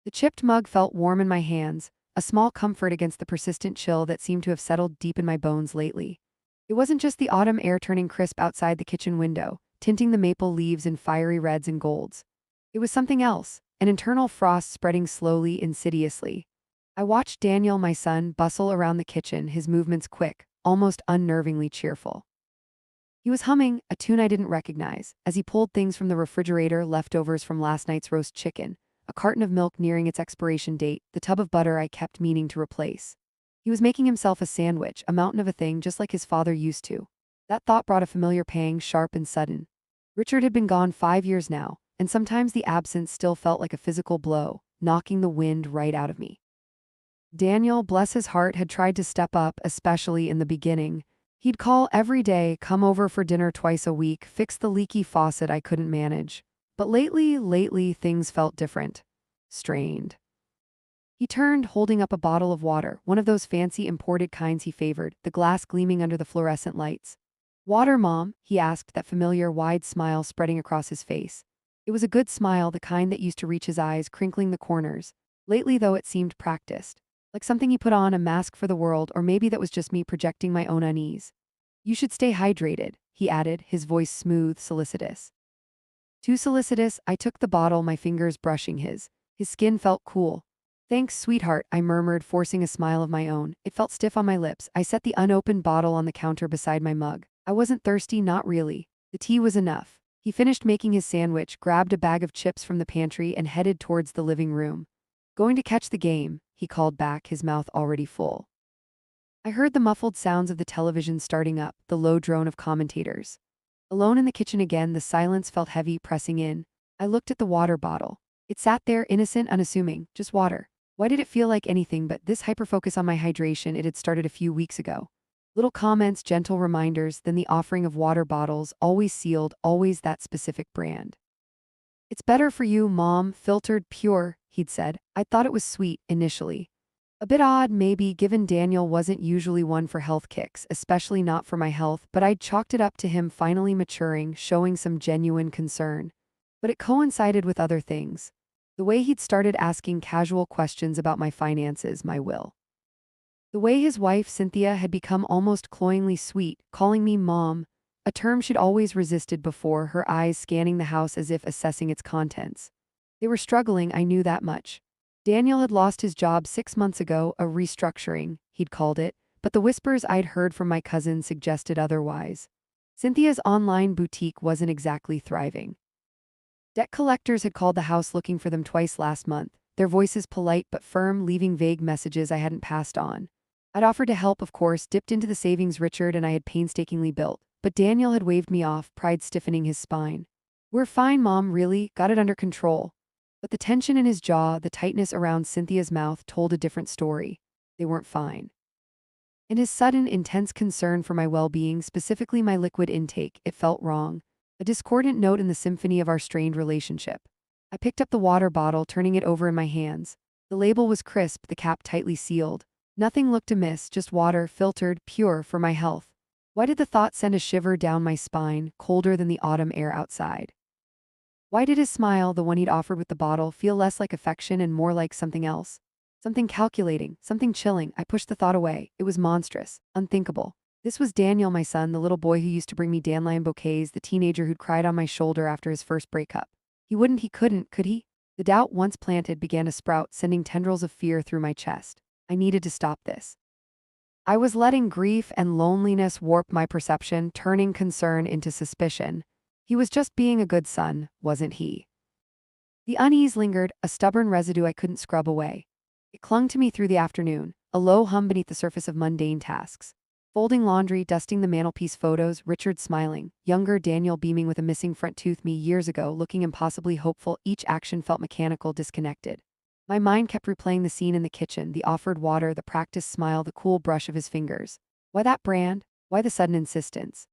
The chipped mug felt warm in my hands, a small comfort against the persistent chill that seemed to have settled deep in my bones lately. It wasn't just the autumn air turning crisp outside the kitchen window, tinting the maple leaves in fiery reds and golds. It was something else, an internal frost spreading slowly, insidiously. I watched Daniel, my son, bustle around the kitchen, his movements quick, almost unnervingly cheerful. He was humming, a tune I didn't recognize, as he pulled things from the refrigerator, leftovers from last night's roast chicken, a carton of milk nearing its expiration date, the tub of butter I kept meaning to replace. He was making himself a sandwich, a mountain of a thing just like his father used to. That thought brought a familiar pang, sharp and sudden. Richard had been gone 5 years now, and sometimes the absence still felt like a physical blow, knocking the wind right out of me. Daniel, bless his heart, had tried to step up, especially in the beginning. He'd call every day, come over for dinner twice a week, fix the leaky faucet I couldn't manage. But lately, things felt different. Strained. He turned, holding up a bottle of water, one of those fancy imported kinds he favored, the glass gleaming under the fluorescent lights. "Water, Mom?" he asked, that familiar wide smile spreading across his face. It was a good smile, the kind that used to reach his eyes, crinkling the corners. Lately, though, it seemed practiced. Like something he put on, a mask for the world, or maybe that was just me projecting my own unease. "You should stay hydrated," he added, his voice smooth, solicitous. Too solicitous, I took the bottle, my fingers brushing his. His skin felt cool. "Thanks, sweetheart," I murmured, forcing a smile of my own. It felt stiff on my lips. I set the unopened bottle on the counter beside my mug. I wasn't thirsty, not really. The tea was enough. He finished making his sandwich, grabbed a bag of chips from the pantry, and headed towards the living room. "Going to catch the game," he called back, his mouth already full. I heard the muffled sounds of the television starting up, the low drone of commentators. Alone in the kitchen again, the silence felt heavy, pressing in. I looked at the water bottle. It sat there, innocent, unassuming, just water. Why did it feel like anything but this hyperfocus on my hydration? It had started a few weeks ago. Little comments, gentle reminders, then the offering of water bottles, always sealed, always that specific brand. "It's better for you, Mom, filtered, pure," he'd said. I thought it was sweet, initially. A bit odd, maybe, given Daniel wasn't usually one for health kicks, especially not for my health, but I'd chalked it up to him finally maturing, showing some genuine concern. But it coincided with other things. The way he'd started asking casual questions about my finances, my will. The way his wife, Cynthia, had become almost cloyingly sweet, calling me Mom, a term she'd always resisted before, her eyes scanning the house as if assessing its contents. They were struggling, I knew that much. Daniel had lost his job 6 months ago, a restructuring, he'd called it, but the whispers I'd heard from my cousin suggested otherwise. Cynthia's online boutique wasn't exactly thriving. Debt collectors had called the house looking for them twice last month, their voices polite but firm, leaving vague messages I hadn't passed on. I'd offered to help, of course, dipped into the savings Richard and I had painstakingly built, but Daniel had waved me off, pride stiffening his spine. "We're fine, Mom, really, got it under control." But the tension in his jaw, the tightness around Cynthia's mouth told a different story. They weren't fine. And his sudden, intense concern for my well-being, specifically my liquid intake, it felt wrong. A discordant note in the symphony of our strained relationship. I picked up the water bottle, turning it over in my hands. The label was crisp, the cap tightly sealed. Nothing looked amiss, just water, filtered, pure, for my health. Why did the thought send a shiver down my spine, colder than the autumn air outside? Why did his smile, the one he'd offered with the bottle, feel less like affection and more like something else? Something calculating, something chilling. I pushed the thought away. It was monstrous, unthinkable. This was Daniel, my son, the little boy who used to bring me dandelion bouquets, the teenager who'd cried on my shoulder after his first breakup. He wouldn't, he couldn't, could he? The doubt, once planted, began to sprout, sending tendrils of fear through my chest. I needed to stop this. I was letting grief and loneliness warp my perception, turning concern into suspicion. He was just being a good son, wasn't he? The unease lingered, a stubborn residue I couldn't scrub away. It clung to me through the afternoon, a low hum beneath the surface of mundane tasks. Folding laundry, dusting the mantelpiece photos, Richard smiling, younger Daniel beaming with a missing front tooth, me years ago looking impossibly hopeful. Each action felt mechanical, disconnected. My mind kept replaying the scene in the kitchen, the offered water, the practiced smile, the cool brush of his fingers. Why that brand? Why the sudden insistence?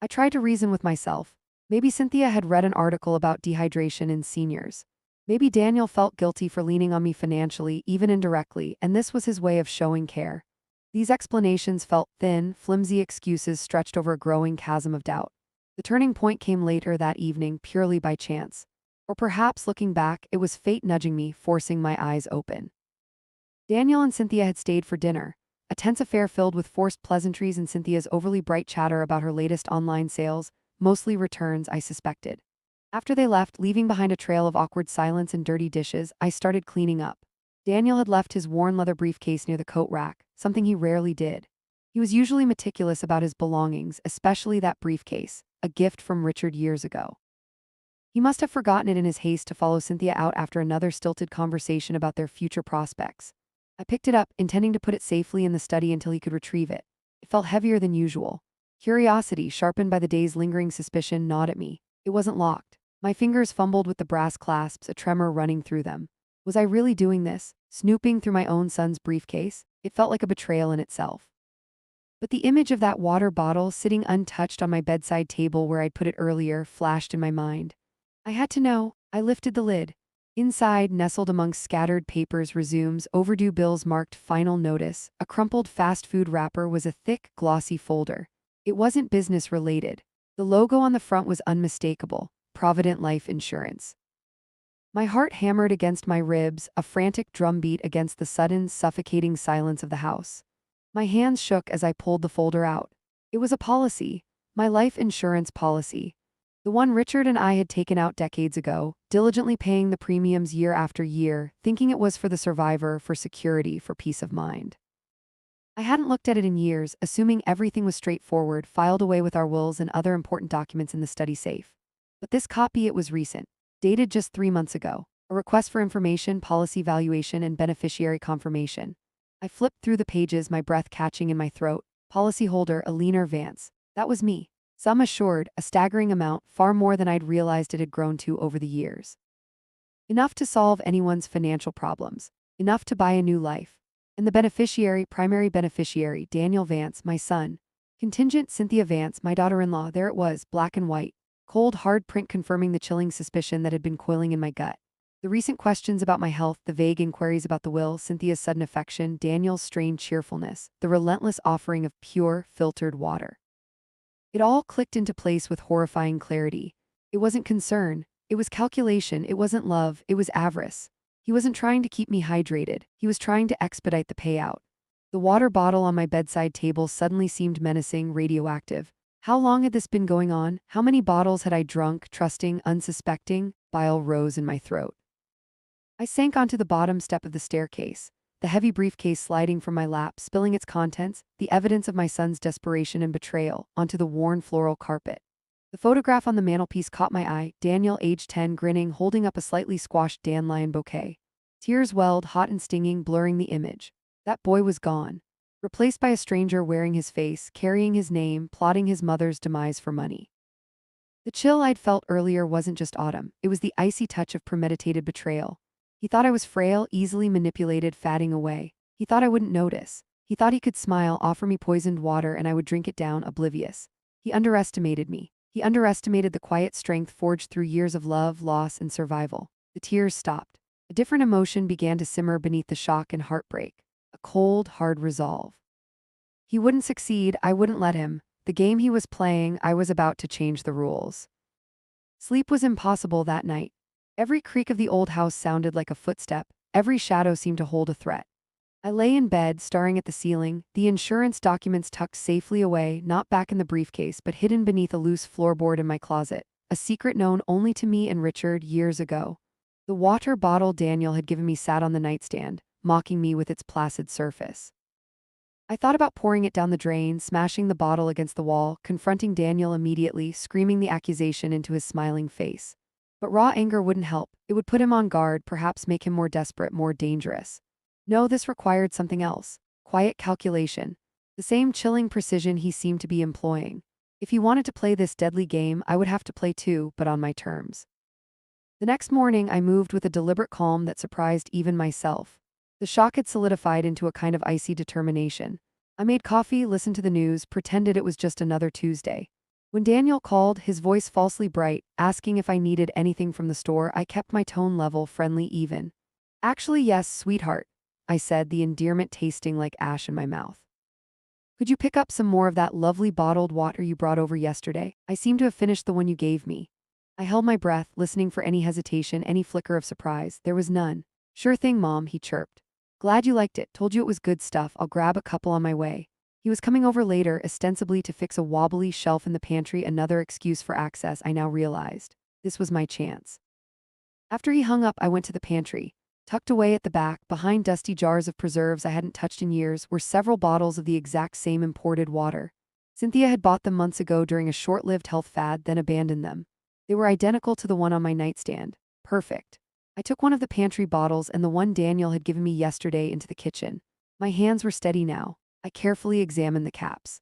I tried to reason with myself. Maybe Cynthia had read an article about dehydration in seniors. Maybe Daniel felt guilty for leaning on me financially, even indirectly, and this was his way of showing care. These explanations felt thin, flimsy excuses stretched over a growing chasm of doubt. The turning point came later that evening, purely by chance. Or perhaps, looking back, it was fate nudging me, forcing my eyes open. Daniel and Cynthia had stayed for dinner, a tense affair filled with forced pleasantries and Cynthia's overly bright chatter about her latest online sales, mostly returns, I suspected. After they left, leaving behind a trail of awkward silence and dirty dishes, I started cleaning up. Daniel had left his worn leather briefcase near the coat rack, something he rarely did. He was usually meticulous about his belongings, especially that briefcase, a gift from Richard years ago. He must have forgotten it in his haste to follow Cynthia out after another stilted conversation about their future prospects. I picked it up, intending to put it safely in the study until he could retrieve it. It felt heavier than usual. Curiosity, sharpened by the day's lingering suspicion, gnawed at me. It wasn't locked. My fingers fumbled with the brass clasps, a tremor running through them. Was I really doing this? Snooping through my own son's briefcase? It felt like a betrayal in itself. But the image of that water bottle sitting untouched on my bedside table where I'd put it earlier flashed in my mind. I had to know. I lifted the lid. Inside, nestled amongst scattered papers, resumes, overdue bills marked final notice, a crumpled fast food wrapper was a thick, glossy folder. It wasn't business related. The logo on the front was unmistakable: Provident Life Insurance. My heart hammered against my ribs, a frantic drumbeat against the sudden, suffocating silence of the house. My hands shook as I pulled the folder out. It was a policy, my life insurance policy. The one Richard and I had taken out decades ago, diligently paying the premiums year after year, thinking it was for the survivor, for security, for peace of mind. I hadn't looked at it in years, assuming everything was straightforward, filed away with our wills and other important documents in the study safe. But this copy, it was recent, dated just 3 months ago. A request for information, policy valuation, and beneficiary confirmation. I flipped through the pages, my breath catching in my throat. Policyholder Eleanor Vance. That was me. Sum assured, a staggering amount, far more than I'd realized it had grown to over the years. Enough to solve anyone's financial problems. Enough to buy a new life. And the beneficiary, primary beneficiary, Daniel Vance, my son. Contingent Cynthia Vance, my daughter-in-law. There it was, black and white. Cold, hard print confirming the chilling suspicion that had been coiling in my gut. The recent questions about my health, the vague inquiries about the will, Cynthia's sudden affection, Daniel's strained cheerfulness, the relentless offering of pure, filtered water. It all clicked into place with horrifying clarity. It wasn't concern. It was calculation. It wasn't love. It was avarice. He wasn't trying to keep me hydrated. He was trying to expedite the payout. The water bottle on my bedside table suddenly seemed menacing, radioactive. How long had this been going on? How many bottles had I drunk, trusting, unsuspecting? Bile rose in my throat. I sank onto the bottom step of the staircase, the heavy briefcase sliding from my lap, spilling its contents, the evidence of my son's desperation and betrayal, onto the worn floral carpet. The photograph on the mantelpiece caught my eye, Daniel, age 10, grinning, holding up a slightly squashed dandelion bouquet. Tears welled, hot and stinging, blurring the image. That boy was gone. Replaced by a stranger wearing his face, carrying his name, plotting his mother's demise for money. The chill I'd felt earlier wasn't just autumn, it was the icy touch of premeditated betrayal. He thought I was frail, easily manipulated, fatting away. He thought I wouldn't notice. He thought he could smile, offer me poisoned water, and I would drink it down, oblivious. He underestimated me. He underestimated the quiet strength forged through years of love, loss, and survival. The tears stopped. A different emotion began to simmer beneath the shock and heartbreak. A cold, hard resolve. He wouldn't succeed, I wouldn't let him. The game he was playing, I was about to change the rules. Sleep was impossible that night. Every creak of the old house sounded like a footstep. Every shadow seemed to hold a threat. I lay in bed, staring at the ceiling, the insurance documents tucked safely away, not back in the briefcase but hidden beneath a loose floorboard in my closet, a secret known only to me and Richard years ago. The water bottle Daniel had given me sat on the nightstand, mocking me with its placid surface. I thought about pouring it down the drain, smashing the bottle against the wall, confronting Daniel immediately, screaming the accusation into his smiling face. But raw anger wouldn't help. It would put him on guard, perhaps make him more desperate, more dangerous. No, this required something else. Quiet calculation. The same chilling precision he seemed to be employing. If he wanted to play this deadly game, I would have to play too, but on my terms. The next morning, I moved with a deliberate calm that surprised even myself. The shock had solidified into a kind of icy determination. I made coffee, listened to the news, pretended it was just another Tuesday. When Daniel called, his voice falsely bright, asking if I needed anything from the store, I kept my tone level, friendly, even. Actually, yes, sweetheart, I said, the endearment tasting like ash in my mouth. Could you pick up some more of that lovely bottled water you brought over yesterday? I seem to have finished the one you gave me. I held my breath, listening for any hesitation, any flicker of surprise. There was none. Sure thing, Mom, he chirped. Glad you liked it. Told you it was good stuff. I'll grab a couple on my way. He was coming over later, ostensibly to fix a wobbly shelf in the pantry, another excuse for access, I now realized. This was my chance. After he hung up, I went to the pantry. Tucked away at the back, behind dusty jars of preserves I hadn't touched in years, were several bottles of the exact same imported water. Cynthia had bought them months ago during a short-lived health fad, then abandoned them. They were identical to the one on my nightstand. Perfect. I took one of the pantry bottles and the one Daniel had given me yesterday into the kitchen. My hands were steady now. I carefully examined the caps.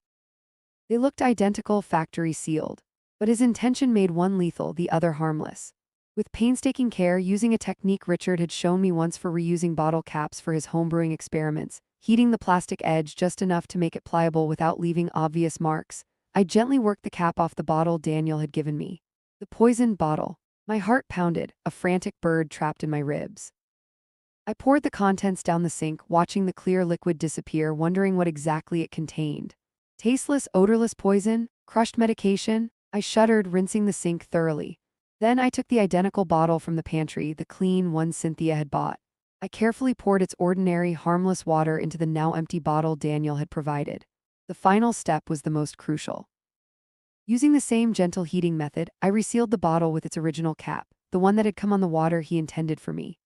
They looked identical, factory sealed. But his intention made one lethal, the other harmless. With painstaking care, using a technique Richard had shown me once for reusing bottle caps for his homebrewing experiments, heating the plastic edge just enough to make it pliable without leaving obvious marks, I gently worked the cap off the bottle Daniel had given me. The poisoned bottle. My heart pounded, a frantic bird trapped in my ribs. I poured the contents down the sink, watching the clear liquid disappear, wondering what exactly it contained. Tasteless, odorless poison? Crushed medication? I shuddered, rinsing the sink thoroughly. Then I took the identical bottle from the pantry, the clean one Cynthia had bought. I carefully poured its ordinary, harmless water into the now empty bottle Daniel had provided. The final step was the most crucial. Using the same gentle heating method, I resealed the bottle with its original cap, the one that had come on the water he intended for me.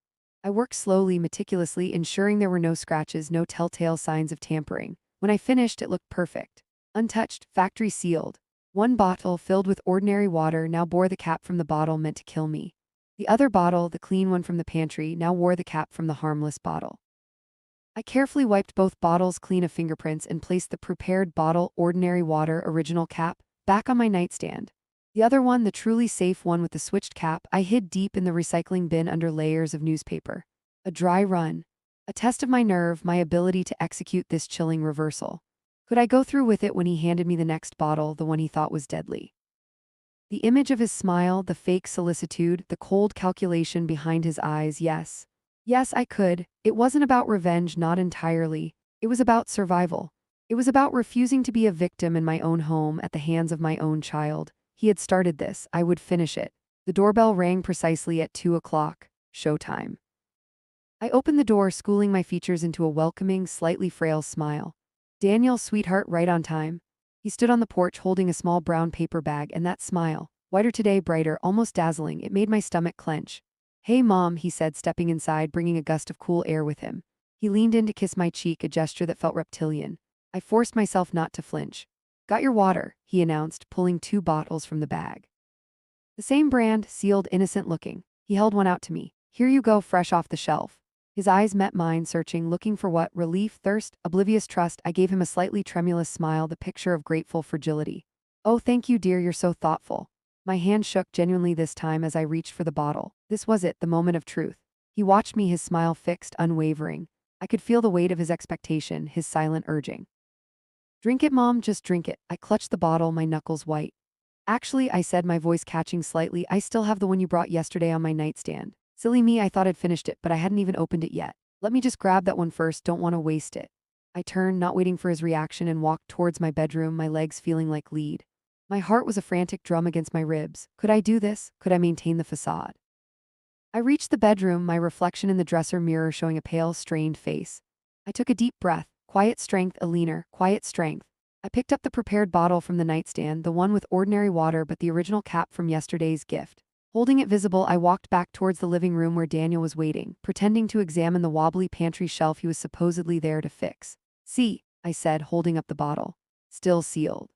I worked slowly, meticulously, ensuring there were no scratches, no telltale signs of tampering. When I finished, it looked perfect. Untouched, factory sealed. One bottle, filled with ordinary water, now bore the cap from the bottle meant to kill me. The other bottle, the clean one from the pantry, now wore the cap from the harmless bottle. I carefully wiped both bottles clean of fingerprints and placed the prepared bottle, ordinary water, original cap, back on my nightstand. The other one, the truly safe one with the switched cap, I hid deep in the recycling bin under layers of newspaper. A dry run. A test of my nerve, my ability to execute this chilling reversal. Could I go through with it when he handed me the next bottle, the one he thought was deadly? The image of his smile, the fake solicitude, the cold calculation behind his eyes, yes. Yes, I could. It wasn't about revenge, not entirely. It was about survival. It was about refusing to be a victim in my own home at the hands of my own child. He had started this. I would finish it. The doorbell rang precisely at 2 o'clock. Showtime. I opened the door, schooling my features into a welcoming, slightly frail smile. Daniel, sweetheart, right on time. He stood on the porch holding a small brown paper bag, and that smile, whiter today, brighter, almost dazzling, it made my stomach clench. Hey, Mom, he said, stepping inside, bringing a gust of cool air with him. He leaned in to kiss my cheek, a gesture that felt reptilian. I forced myself not to flinch. Got your water, he announced, pulling 2 bottles from the bag. The same brand, sealed, innocent looking. He held one out to me. Here you go, fresh off the shelf. His eyes met mine, searching, looking for what? Relief, thirst, oblivious trust. I gave him a slightly tremulous smile, the picture of grateful fragility. Oh, thank you, dear, you're so thoughtful. My hand shook genuinely this time as I reached for the bottle. This was it, the moment of truth. He watched me, his smile fixed, unwavering. I could feel the weight of his expectation, his silent urging. Drink it, Mom, just drink it. I clutched the bottle, my knuckles white. Actually, I said, my voice catching slightly, I still have the one you brought yesterday on my nightstand. Silly me, I thought I'd finished it, but I hadn't even opened it yet. Let me just grab that one first, don't want to waste it. I turned, not waiting for his reaction, and walked towards my bedroom, my legs feeling like lead. My heart was a frantic drum against my ribs. Could I do this? Could I maintain the facade? I reached the bedroom, my reflection in the dresser mirror showing a pale, strained face. I took a deep breath. Quiet strength, a leaner, quiet strength. I picked up the prepared bottle from the nightstand, the one with ordinary water but the original cap from yesterday's gift. Holding it visible, I walked back towards the living room where Daniel was waiting, pretending to examine the wobbly pantry shelf he was supposedly there to fix. See, I said, holding up the bottle. Still sealed.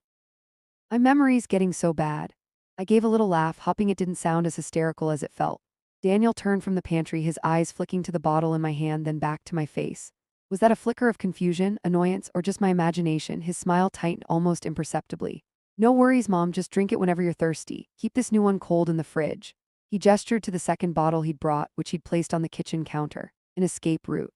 My memory's getting so bad. I gave a little laugh, hoping it didn't sound as hysterical as it felt. Daniel turned from the pantry, his eyes flicking to the bottle in my hand, then back to my face. Was that a flicker of confusion, annoyance, or just my imagination? His smile tightened almost imperceptibly. No worries, Mom, just drink it whenever you're thirsty. Keep this new one cold in the fridge. He gestured to the second bottle he'd brought, which he'd placed on the kitchen counter. An escape route.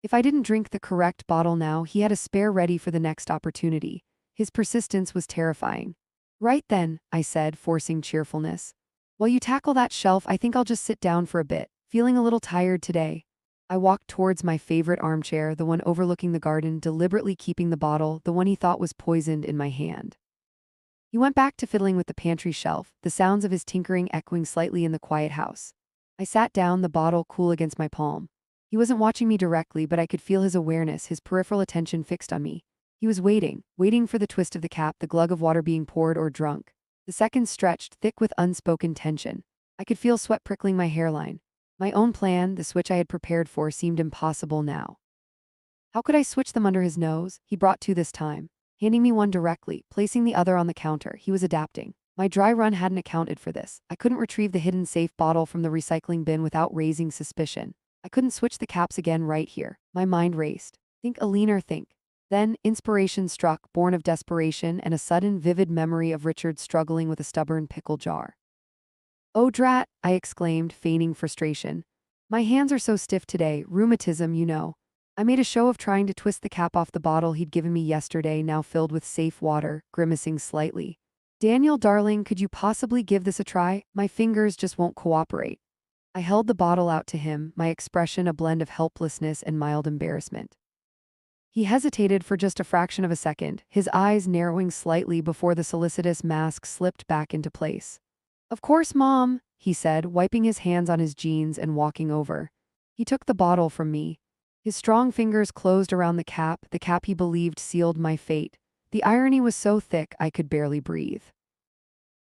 If I didn't drink the correct bottle now, he had a spare ready for the next opportunity. His persistence was terrifying. Right then, I said, forcing cheerfulness. While you tackle that shelf, I think I'll just sit down for a bit. Feeling a little tired today. I walked towards my favorite armchair, the one overlooking the garden, deliberately keeping the bottle, the one he thought was poisoned, in my hand. He went back to fiddling with the pantry shelf, the sounds of his tinkering echoing slightly in the quiet house. I sat down, the bottle cool against my palm. He wasn't watching me directly, but I could feel his awareness, his peripheral attention fixed on me. He was waiting for the twist of the cap, the glug of water being poured or drunk. The seconds stretched, thick with unspoken tension. I could feel sweat prickling my hairline. My own plan, the switch I had prepared for, seemed impossible now. How could I switch them under his nose? He brought two this time, handing me one directly, placing the other on the counter. He was adapting. My dry run hadn't accounted for this. I couldn't retrieve the hidden safe bottle from the recycling bin without raising suspicion. I couldn't switch the caps again right here. My mind raced. Think, Alina, think. Then, inspiration struck, born of desperation and a sudden vivid memory of Richard struggling with a stubborn pickle jar. "Oh, drat," I exclaimed, feigning frustration. "My hands are so stiff today, rheumatism, you know." I made a show of trying to twist the cap off the bottle he'd given me yesterday, now filled with safe water, grimacing slightly. "Daniel, darling, could you possibly give this a try? My fingers just won't cooperate." I held the bottle out to him, my expression a blend of helplessness and mild embarrassment. He hesitated for just a fraction of a second, his eyes narrowing slightly before the solicitous mask slipped back into place. "Of course, Mom," he said, wiping his hands on his jeans and walking over. He took the bottle from me. His strong fingers closed around the cap he believed sealed my fate. The irony was so thick I could barely breathe.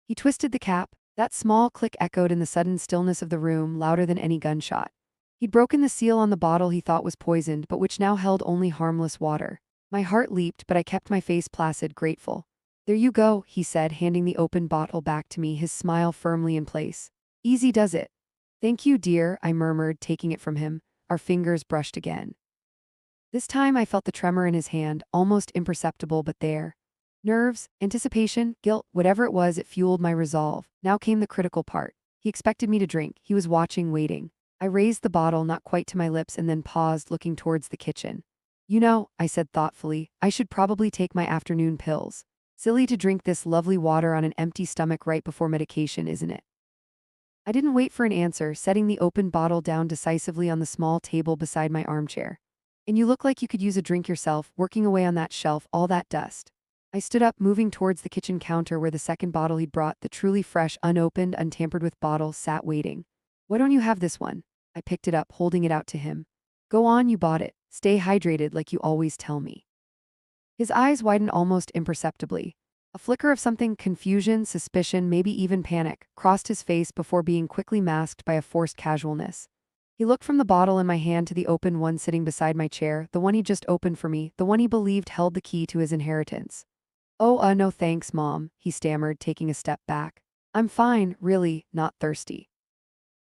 He twisted the cap. That small click echoed in the sudden stillness of the room, louder than any gunshot. He'd broken the seal on the bottle he thought was poisoned, but which now held only harmless water. My heart leaped, but I kept my face placid, grateful. "There you go," he said, handing the open bottle back to me, his smile firmly in place. "Easy does it." "Thank you, dear," I murmured, taking it from him. Our fingers brushed again. This time I felt the tremor in his hand, almost imperceptible but there. Nerves, anticipation, guilt, whatever it was, it fueled my resolve. Now came the critical part. He expected me to drink. He was watching, waiting. I raised the bottle, not quite to my lips, and then paused, looking towards the kitchen. "You know," I said thoughtfully, "I should probably take my afternoon pills. Silly to drink this lovely water on an empty stomach right before medication, isn't it?" I didn't wait for an answer, setting the open bottle down decisively on the small table beside my armchair. "And you look like you could use a drink yourself, working away on that shelf, all that dust." I stood up, moving towards the kitchen counter where the second bottle he'd brought, the truly fresh, unopened, untampered with bottle, sat waiting. "Why don't you have this one?" I picked it up, holding it out to him. "Go on, you bought it. Stay hydrated like you always tell me." His eyes widened almost imperceptibly. A flicker of something, confusion, suspicion, maybe even panic, crossed his face before being quickly masked by a forced casualness. He looked from the bottle in my hand to the open one sitting beside my chair, the one he just opened for me, the one he believed held the key to his inheritance. "Oh, no thanks, Mom," he stammered, taking a step back. "I'm fine, really, not thirsty."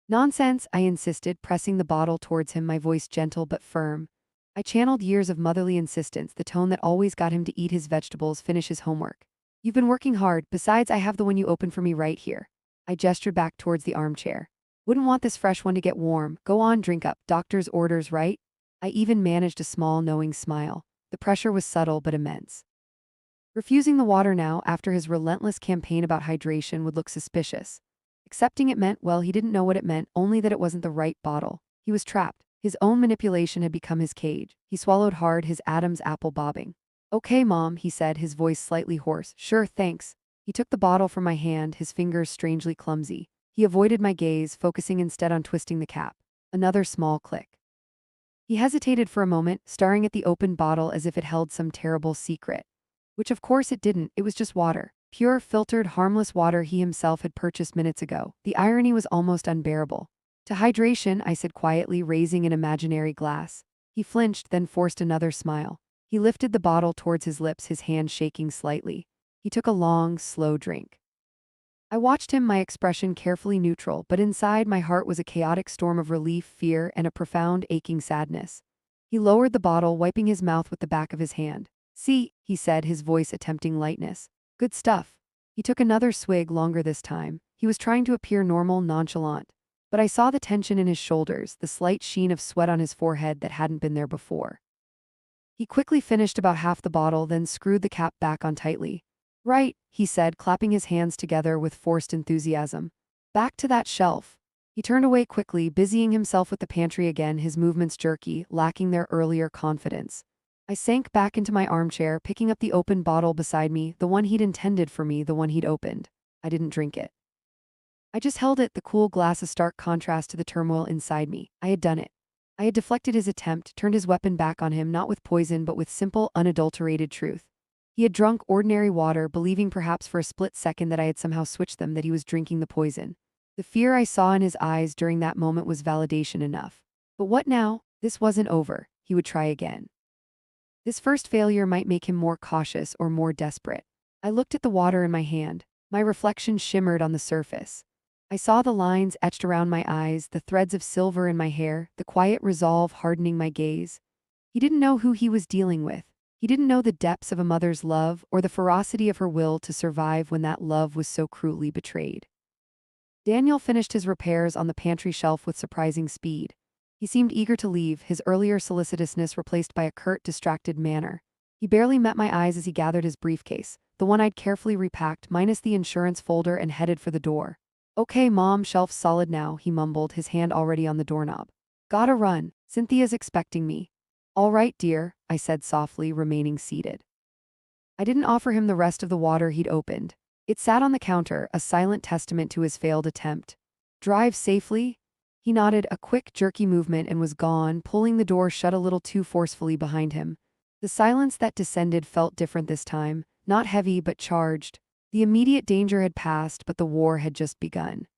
"Nonsense," I insisted, pressing the bottle towards him, my voice gentle but firm. I channeled years of motherly insistence, the tone that always got him to eat his vegetables, finish his homework. "You've been working hard, besides I have the one you opened for me right here." I gestured back towards the armchair. "Wouldn't want this fresh one to get warm. Go on, drink up. Doctor's orders, right?" I even managed a small, knowing smile. The pressure was subtle but immense. Refusing the water now, after his relentless campaign about hydration, would look suspicious. Accepting it meant, well, he didn't know what it meant, only that it wasn't the right bottle. He was trapped. His own manipulation had become his cage. He swallowed hard, his Adam's apple bobbing. "Okay, Mom," he said, his voice slightly hoarse. "Sure, thanks." He took the bottle from my hand, his fingers strangely clumsy. He avoided my gaze, focusing instead on twisting the cap. Another small click. He hesitated for a moment, staring at the open bottle as if it held some terrible secret. Which of course it didn't, it was just water. Pure, filtered, harmless water he himself had purchased minutes ago. The irony was almost unbearable. "To hydration," I said quietly, raising an imaginary glass. He flinched, then forced another smile. He lifted the bottle towards his lips, his hand shaking slightly. He took a long, slow drink. I watched him, my expression carefully neutral, but inside my heart was a chaotic storm of relief, fear, and a profound, aching sadness. He lowered the bottle, wiping his mouth with the back of his hand. "See," he said, his voice attempting lightness. "Good stuff." He took another swig, longer this time. He was trying to appear normal, nonchalant. But I saw the tension in his shoulders, the slight sheen of sweat on his forehead that hadn't been there before. He quickly finished about half the bottle, then screwed the cap back on tightly. "Right," he said, clapping his hands together with forced enthusiasm. "Back to that shelf." He turned away quickly, busying himself with the pantry again, his movements jerky, lacking their earlier confidence. I sank back into my armchair, picking up the open bottle beside me, the one he'd intended for me, the one he'd opened. I didn't drink it. I just held it, the cool glass a stark contrast to the turmoil inside me. I had done it. I had deflected his attempt, turned his weapon back on him, not with poison but with simple, unadulterated truth. He had drunk ordinary water, believing perhaps for a split second that I had somehow switched them, that he was drinking the poison. The fear I saw in his eyes during that moment was validation enough. But what now? This wasn't over. He would try again. This first failure might make him more cautious or more desperate. I looked at the water in my hand. My reflection shimmered on the surface. I saw the lines etched around my eyes, the threads of silver in my hair, the quiet resolve hardening my gaze. He didn't know who he was dealing with. He didn't know the depths of a mother's love or the ferocity of her will to survive when that love was so cruelly betrayed. Daniel finished his repairs on the pantry shelf with surprising speed. He seemed eager to leave, his earlier solicitousness replaced by a curt, distracted manner. He barely met my eyes as he gathered his briefcase, the one I'd carefully repacked, minus the insurance folder, and headed for the door. "Okay, Mom, shelf's solid now," he mumbled, his hand already on the doorknob. "Gotta run. Cynthia's expecting me." "All right, dear," I said softly, remaining seated. I didn't offer him the rest of the water he'd opened. It sat on the counter, a silent testament to his failed attempt. "Drive safely?" He nodded, a quick, jerky movement, and was gone, pulling the door shut a little too forcefully behind him. The silence that descended felt different this time, not heavy but charged. The immediate danger had passed, but the war had just begun.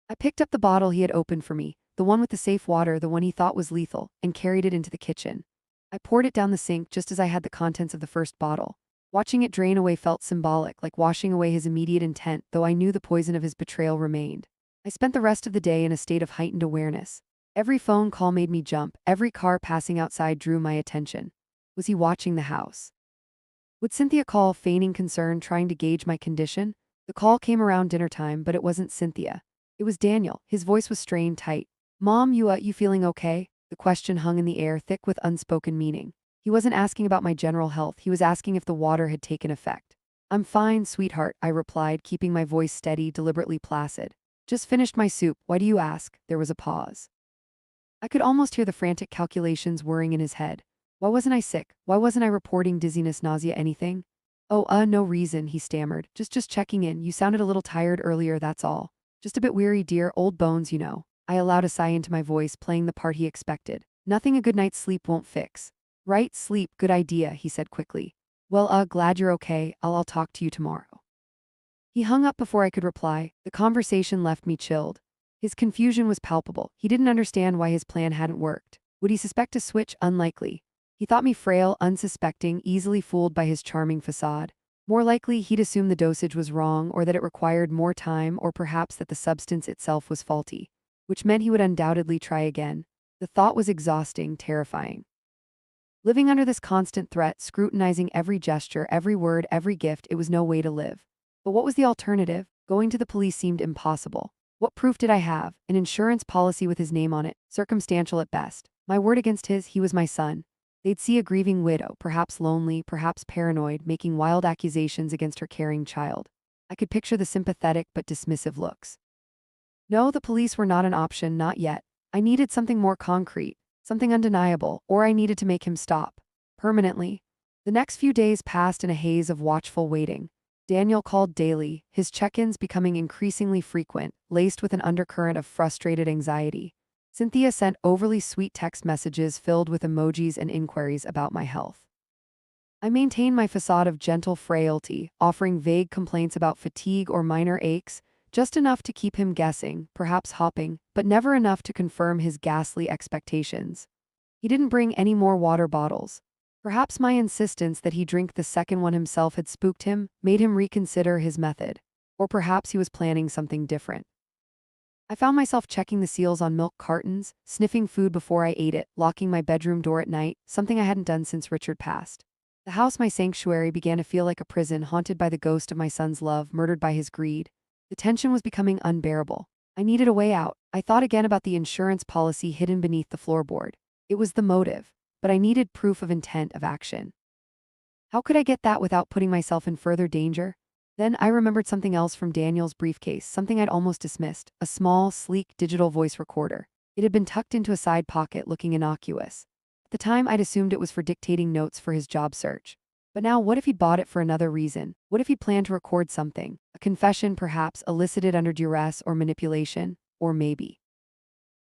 I picked up the bottle he had opened for me, the one with the safe water, the one he thought was lethal, and carried it into the kitchen. I poured it down the sink just as I had the contents of the first bottle. Watching it drain away felt symbolic, like washing away his immediate intent, though I knew the poison of his betrayal remained. I spent the rest of the day in a state of heightened awareness. Every phone call made me jump, every car passing outside drew my attention. Was he watching the house? Would Cynthia call, feigning concern, trying to gauge my condition? The call came around dinner time, but it wasn't Cynthia. It was Daniel. His voice was strained tight. "Mom, you feeling okay?" The question hung in the air, thick with unspoken meaning. He wasn't asking about my general health, he was asking if the water had taken effect. "I'm fine, sweetheart," I replied, keeping my voice steady, deliberately placid. "Just finished my soup. Why do you ask?" There was a pause. I could almost hear the frantic calculations whirring in his head. Why wasn't I sick? Why wasn't I reporting dizziness, nausea, anything? "Oh, no reason," he stammered. Just checking in. You sounded a little tired earlier, that's all. Just a bit weary, dear. Old bones, you know." I allowed a sigh into my voice, playing the part he expected. "Nothing a good night's sleep won't fix." "Right, sleep, good idea," he said quickly. "Well, glad you're okay. I'll talk to you tomorrow." He hung up before I could reply. The conversation left me chilled. His confusion was palpable. He didn't understand why his plan hadn't worked. Would he suspect a switch? Unlikely. He thought me frail, unsuspecting, easily fooled by his charming facade. More likely, he'd assume the dosage was wrong, or that it required more time, or perhaps that the substance itself was faulty. Which meant he would undoubtedly try again. The thought was exhausting, terrifying. Living under this constant threat, scrutinizing every gesture, every word, every gift, it was no way to live. But what was the alternative? Going to the police seemed impossible. What proof did I have? An insurance policy with his name on it, circumstantial at best. My word against his, he was my son. They'd see a grieving widow, perhaps lonely, perhaps paranoid, making wild accusations against her caring child. I could picture the sympathetic but dismissive looks. No, the police were not an option, not yet. I needed something more concrete, something undeniable, or I needed to make him stop. Permanently. The next few days passed in a haze of watchful waiting. Daniel called daily, his check-ins becoming increasingly frequent, laced with an undercurrent of frustrated anxiety. Cynthia sent overly sweet text messages filled with emojis and inquiries about my health. I maintained my facade of gentle frailty, offering vague complaints about fatigue or minor aches, just enough to keep him guessing, perhaps hopping, but never enough to confirm his ghastly expectations. He didn't bring any more water bottles. Perhaps my insistence that he drink the second one himself had spooked him, made him reconsider his method. Or perhaps he was planning something different. I found myself checking the seals on milk cartons, sniffing food before I ate it, locking my bedroom door at night, something I hadn't done since Richard passed. The house, my sanctuary, began to feel like a prison haunted by the ghost of my son's love, murdered by his greed. The tension was becoming unbearable. I needed a way out. I thought again about the insurance policy hidden beneath the floorboard. It was the motive, but I needed proof of intent of action. How could I get that without putting myself in further danger? Then I remembered something else from Daniel's briefcase, something I'd almost dismissed, a small, sleek digital voice recorder. It had been tucked into a side pocket, looking innocuous. At the time, I'd assumed it was for dictating notes for his job search. But now, what if he'd bought it for another reason? What if he'd planned to record something? A confession, perhaps, elicited under duress or manipulation? Or maybe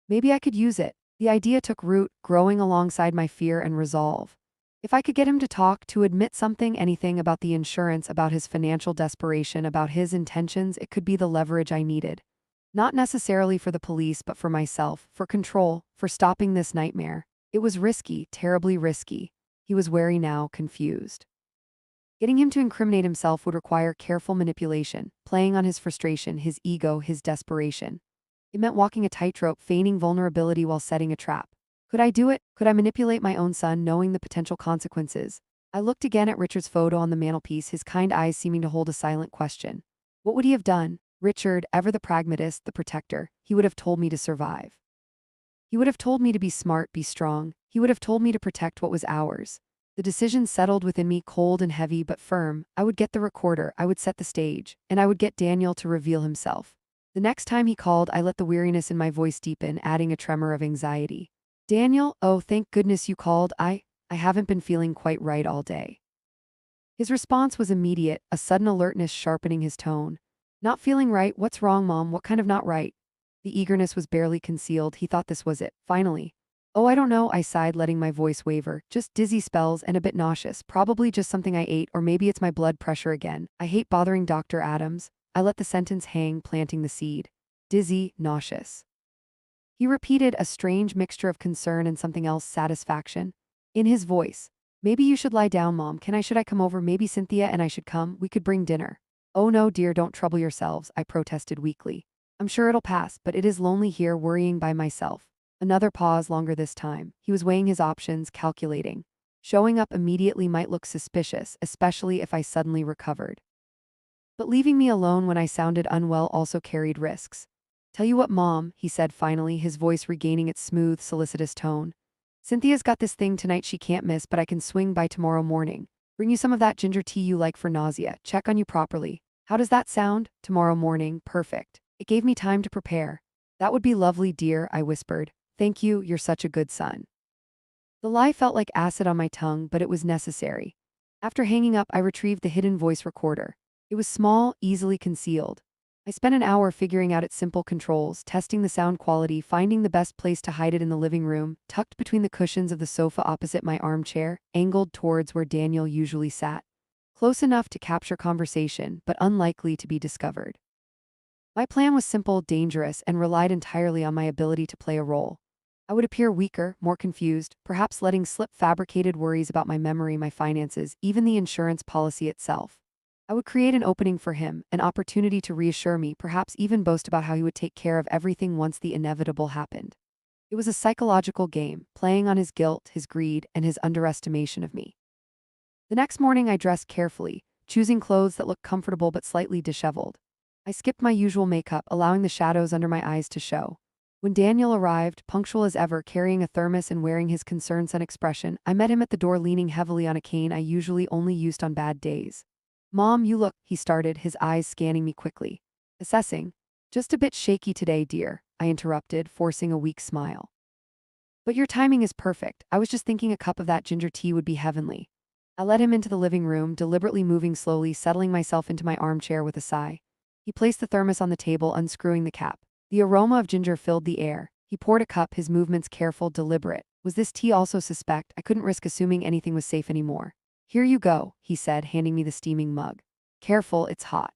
I could use it. The idea took root, growing alongside my fear and resolve. If I could get him to talk, to admit something, anything about the insurance, about his financial desperation, about his intentions, it could be the leverage I needed. Not necessarily for the police, but for myself, for control, for stopping this nightmare. It was risky, terribly risky. He was wary now, confused. Getting him to incriminate himself would require careful manipulation, playing on his frustration, his ego, his desperation. It meant walking a tightrope, feigning vulnerability while setting a trap. Could I do it? Could I manipulate my own son, knowing the potential consequences? I looked again at Richard's photo on the mantelpiece, his kind eyes seeming to hold a silent question. What would he have done? Richard, ever the pragmatist, the protector, he would have told me to survive. He would have told me to be smart, be strong. He would have told me to protect what was ours. The decision settled within me, cold and heavy but firm. I would get the recorder, I would set the stage, and I would get Daniel to reveal himself. The next time he called, I let the weariness in my voice deepen, adding a tremor of anxiety. Daniel, oh, thank goodness you called. I haven't been feeling quite right all day. His response was immediate, a sudden alertness sharpening his tone. Not feeling right? What's wrong, Mom? What kind of not right? The eagerness was barely concealed. He thought this was it, finally. Oh, I don't know, I sighed, letting my voice waver. Just dizzy spells and a bit nauseous. Probably just something I ate, or maybe it's my blood pressure again. I hate bothering Dr. Adams. I let the sentence hang, planting the seed. Dizzy, nauseous. He repeated, a strange mixture of concern and something else, satisfaction, in his voice. Maybe you should lie down, Mom. Should I come over? Maybe Cynthia and I should come. We could bring dinner. Oh no, dear, don't trouble yourselves, I protested weakly. I'm sure it'll pass, but it is lonely here, worrying by myself. Another pause, longer this time. He was weighing his options, calculating. Showing up immediately might look suspicious, especially if I suddenly recovered. But leaving me alone when I sounded unwell also carried risks. Tell you what, Mom, he said finally, his voice regaining its smooth, solicitous tone. Cynthia's got this thing tonight she can't miss, but I can swing by tomorrow morning. Bring you some of that ginger tea you like for nausea. Check on you properly. How does that sound? Tomorrow morning, perfect. It gave me time to prepare. That would be lovely, dear, I whispered. Thank you, you're such a good son. The lie felt like acid on my tongue, but it was necessary. After hanging up, I retrieved the hidden voice recorder. It was small, easily concealed. I spent an hour figuring out its simple controls, testing the sound quality, finding the best place to hide it in the living room, tucked between the cushions of the sofa opposite my armchair, angled towards where Daniel usually sat. Close enough to capture conversation, but unlikely to be discovered. My plan was simple, dangerous, and relied entirely on my ability to play a role. I would appear weaker, more confused, perhaps letting slip fabricated worries about my memory, my finances, even the insurance policy itself. I would create an opening for him, an opportunity to reassure me, perhaps even boast about how he would take care of everything once the inevitable happened. It was a psychological game, playing on his guilt, his greed, and his underestimation of me. The next morning I dressed carefully, choosing clothes that looked comfortable but slightly disheveled. I skipped my usual makeup, allowing the shadows under my eyes to show. When Daniel arrived, punctual as ever, carrying a thermos and wearing his concerned son expression, I met him at the door leaning heavily on a cane I usually only used on bad days. Mom, you look, he started, his eyes scanning me quickly. Assessing. Just a bit shaky today, dear, I interrupted, forcing a weak smile. But your timing is perfect. I was just thinking a cup of that ginger tea would be heavenly. I led him into the living room, deliberately moving slowly, settling myself into my armchair with a sigh. He placed the thermos on the table, unscrewing the cap. The aroma of ginger filled the air. He poured a cup, his movements careful, deliberate. Was this tea also suspect? I couldn't risk assuming anything was safe anymore. Here you go, he said, handing me the steaming mug. Careful, it's hot.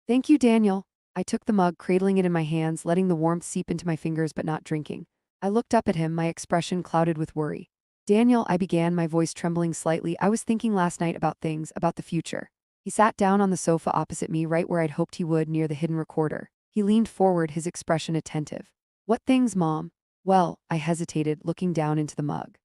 Thank you, Daniel. I took the mug, cradling it in my hands, letting the warmth seep into my fingers but not drinking. I looked up at him, my expression clouded with worry. Daniel, I began, my voice trembling slightly. I was thinking last night about things, about the future. He sat down on the sofa opposite me, right where I'd hoped he would, near the hidden recorder. He leaned forward, his expression attentive. What things, Mom? Well, I hesitated, looking down into the mug.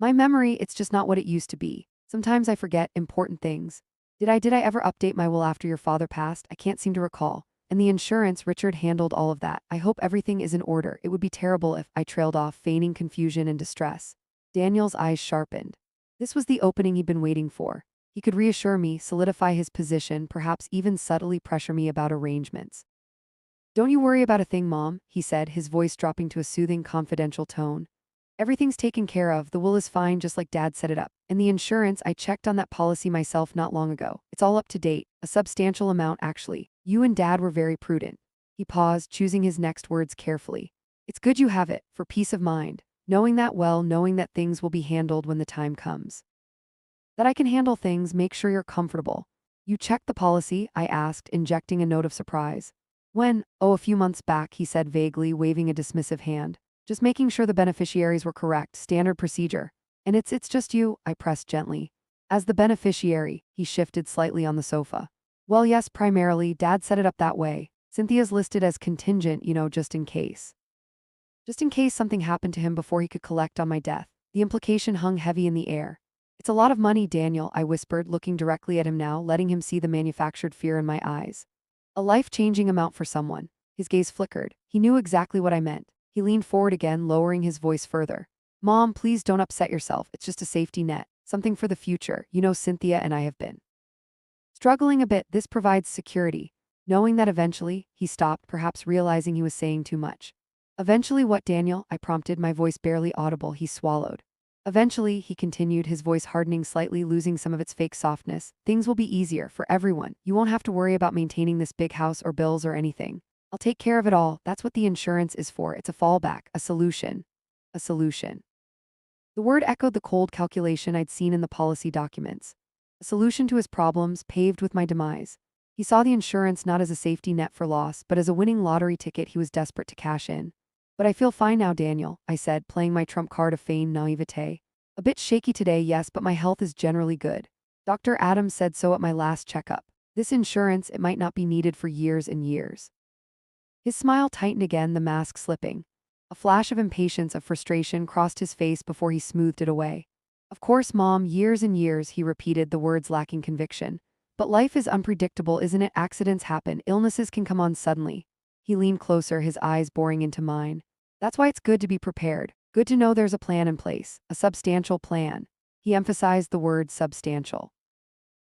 My memory, it's just not what it used to be. Sometimes I forget important things. Did I ever update my will after your father passed? I can't seem to recall. And the insurance, Richard handled all of that. I hope everything is in order. It would be terrible if I trailed off, feigning confusion and distress. Daniel's eyes sharpened. This was the opening he'd been waiting for. He could reassure me, solidify his position, perhaps even subtly pressure me about arrangements. Don't you worry about a thing, Mom, he said, his voice dropping to a soothing, confidential tone. Everything's taken care of, the will is fine just like Dad set it up. And the insurance, I checked on that policy myself not long ago. It's all up to date, a substantial amount actually. You and Dad were very prudent." He paused, choosing his next words carefully. "It's good you have it, for peace of mind. Knowing that well, knowing that things will be handled when the time comes. That I can handle things, make sure you're comfortable." "You checked the policy?" I asked, injecting a note of surprise. "When?" "Oh, a few months back," he said vaguely, waving a dismissive hand. "Just making sure the beneficiaries were correct, standard procedure." "And it's just you?" I pressed gently. "As the beneficiary," he shifted slightly on the sofa. "Well, yes, primarily, Dad set it up that way. Cynthia's listed as contingent, just in case. Just in case something happened to him before he could collect on my death." The implication hung heavy in the air. "It's a lot of money, Daniel," I whispered, looking directly at him now, letting him see the manufactured fear in my eyes. "A life-changing amount for someone." His gaze flickered. He knew exactly what I meant. He leaned forward again, lowering his voice further. "Mom, please don't upset yourself. It's just a safety net. Something for the future. Cynthia and I have been struggling a bit. This provides security." Knowing that eventually, he stopped, perhaps realizing he was saying too much. "Eventually what, Daniel?" I prompted, my voice barely audible. He swallowed. "Eventually," he continued, his voice hardening slightly, losing some of its fake softness, "things will be easier for everyone. You won't have to worry about maintaining this big house or bills or anything. I'll take care of it all. That's what the insurance is for. It's a fallback, a solution." A solution. The word echoed the cold calculation I'd seen in the policy documents. A solution to his problems, paved with my demise. He saw the insurance not as a safety net for loss, but as a winning lottery ticket he was desperate to cash in. "But I feel fine now, Daniel," I said, playing my trump card of feigned naivete. "A bit shaky today, yes, but my health is generally good. Dr. Adams said so at my last checkup. This insurance, it might not be needed for years and years." His smile tightened again, the mask slipping. A flash of impatience, of frustration crossed his face before he smoothed it away. "Of course, Mom, years and years," he repeated, the words lacking conviction. "But life is unpredictable, isn't it? Accidents happen, illnesses can come on suddenly." He leaned closer, his eyes boring into mine. "That's why it's good to be prepared. Good to know there's a plan in place, a substantial plan." He emphasized the word substantial.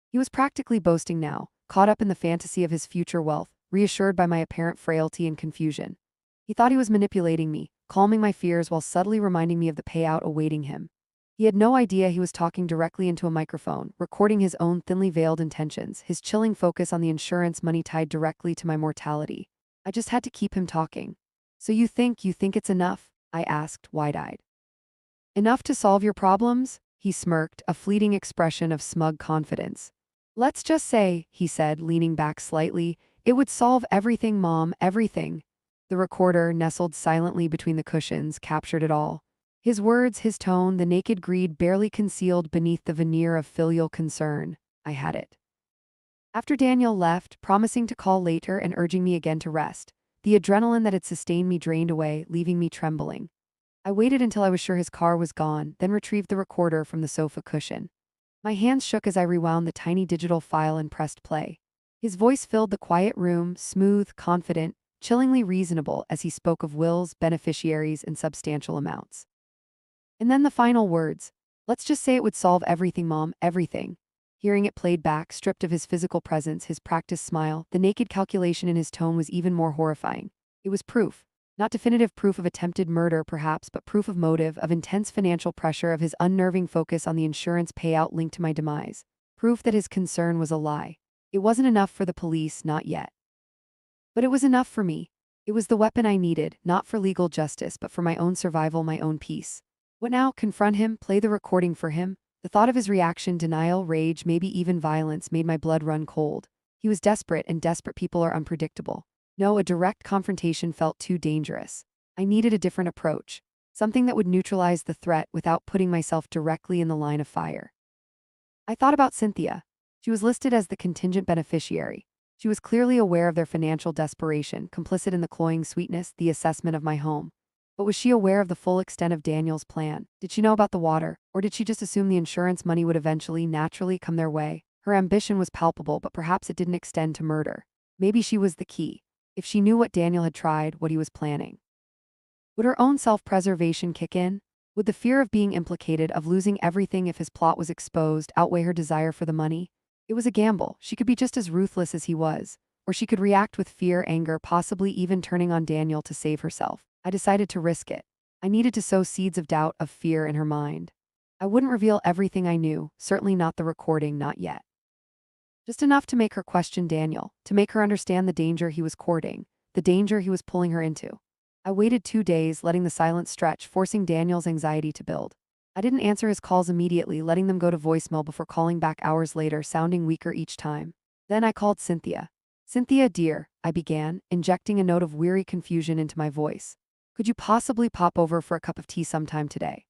He was practically boasting now, caught up in the fantasy of his future wealth, reassured by my apparent frailty and confusion. He thought he was manipulating me, calming my fears while subtly reminding me of the payout awaiting him. He had no idea he was talking directly into a microphone, recording his own thinly veiled intentions, his chilling focus on the insurance money tied directly to my mortality. I just had to keep him talking. "So you think it's enough?" I asked, wide-eyed. "Enough to solve your problems?" He smirked, a fleeting expression of smug confidence. "Let's just say," he said, leaning back slightly, "it would solve everything, Mom, everything." The recorder, nestled silently between the cushions, captured it all. His words, his tone, the naked greed barely concealed beneath the veneer of filial concern. I had it. After Daniel left, promising to call later and urging me again to rest, the adrenaline that had sustained me drained away, leaving me trembling. I waited until I was sure his car was gone, then retrieved the recorder from the sofa cushion. My hands shook as I rewound the tiny digital file and pressed play. His voice filled the quiet room, smooth, confident, chillingly reasonable as he spoke of wills, beneficiaries, and substantial amounts. And then the final words. "Let's just say it would solve everything, Mom, everything." Hearing it played back, stripped of his physical presence, his practiced smile, the naked calculation in his tone was even more horrifying. It was proof. Not definitive proof of attempted murder, perhaps, but proof of motive, of intense financial pressure, of his unnerving focus on the insurance payout linked to my demise. Proof that his concern was a lie. It wasn't enough for the police, not yet. But it was enough for me. It was the weapon I needed, not for legal justice, but for my own survival, my own peace. What now? Confront him, play the recording for him? The thought of his reaction, denial, rage, maybe even violence, made my blood run cold. He was desperate, and desperate people are unpredictable. No, a direct confrontation felt too dangerous. I needed a different approach. Something that would neutralize the threat without putting myself directly in the line of fire. I thought about Cynthia. She was listed as the contingent beneficiary. She was clearly aware of their financial desperation, complicit in the cloying sweetness, the assessment of my home. But was she aware of the full extent of Daniel's plan? Did she know about the water, or did she just assume the insurance money would eventually, naturally come their way? Her ambition was palpable, but perhaps it didn't extend to murder. Maybe she was the key. If she knew what Daniel had tried, what he was planning. Would her own self-preservation kick in? Would the fear of being implicated, of losing everything if his plot was exposed, outweigh her desire for the money? It was a gamble. She could be just as ruthless as he was. Or she could react with fear, anger, possibly even turning on Daniel to save herself. I decided to risk it. I needed to sow seeds of doubt, of fear in her mind. I wouldn't reveal everything I knew, certainly not the recording, not yet. Just enough to make her question Daniel, to make her understand the danger he was courting, the danger he was pulling her into. I waited 2 days, letting the silence stretch, forcing Daniel's anxiety to build. I didn't answer his calls immediately, letting them go to voicemail before calling back hours later, sounding weaker each time. Then I called Cynthia. Cynthia, dear, I began, injecting a note of weary confusion into my voice. Could you possibly pop over for a cup of tea sometime today?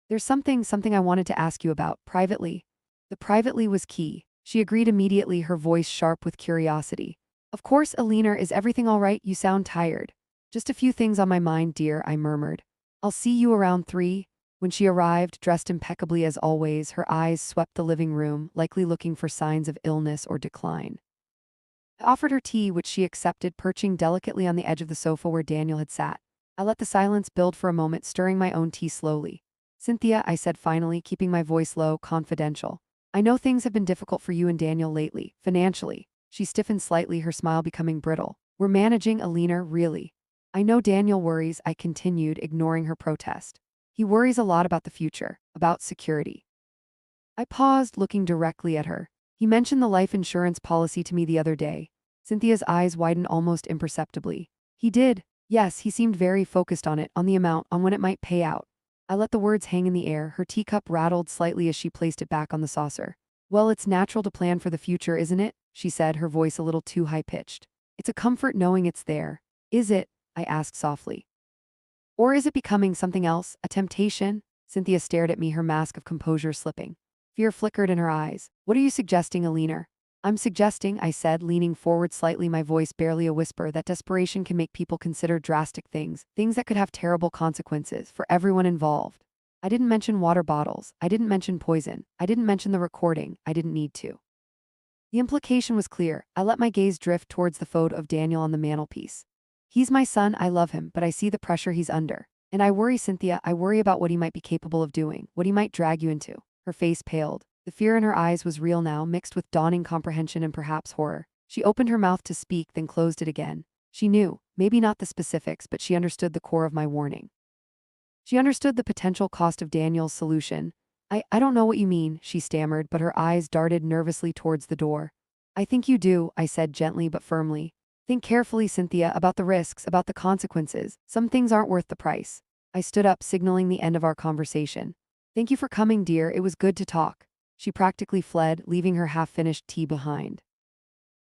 There's something I wanted to ask you about, privately. The privately was key. She agreed immediately, her voice sharp with curiosity. Of course, Alina, is everything all right? You sound tired. Just a few things on my mind, dear, I murmured. I'll see you around 3. When she arrived, dressed impeccably as always, her eyes swept the living room, likely looking for signs of illness or decline. I offered her tea, which she accepted, perching delicately on the edge of the sofa where Daniel had sat. I let the silence build for a moment, stirring my own tea slowly. Cynthia, I said finally, keeping my voice low, confidential. I know things have been difficult for you and Daniel lately, financially. She stiffened slightly, her smile becoming brittle. We're managing, Alina, really. I know Daniel worries, I continued, ignoring her protest. He worries a lot about the future, about security. I paused, looking directly at her. He mentioned the life insurance policy to me the other day. Cynthia's eyes widened almost imperceptibly. He did. Yes, he seemed very focused on it, on the amount, on when it might pay out. I let the words hang in the air, her teacup rattled slightly as she placed it back on the saucer. Well, it's natural to plan for the future, isn't it? She said, her voice a little too high-pitched. It's a comfort knowing it's there. Is it? I asked softly. Or is it becoming something else, a temptation? Cynthia stared at me, her mask of composure slipping. Fear flickered in her eyes. What are you suggesting, Alina? I'm suggesting, I said, leaning forward slightly, my voice barely a whisper, that desperation can make people consider drastic things, things that could have terrible consequences for everyone involved. I didn't mention water bottles. I didn't mention poison. I didn't mention the recording. I didn't need to. The implication was clear. I let my gaze drift towards the photo of Daniel on the mantelpiece. He's my son, I love him, but I see the pressure he's under. And I worry, Cynthia, I worry about what he might be capable of doing, what he might drag you into. Her face paled. The fear in her eyes was real now, mixed with dawning comprehension and perhaps horror. She opened her mouth to speak, then closed it again. She knew, maybe not the specifics, but she understood the core of my warning. She understood the potential cost of Daniel's solution. I don't know what you mean, she stammered, but her eyes darted nervously towards the door. I think you do, I said gently but firmly. Think carefully, Cynthia, about the risks, about the consequences. Some things aren't worth the price. I stood up, signaling the end of our conversation. Thank you for coming, dear, it was good to talk. She practically fled, leaving her half-finished tea behind.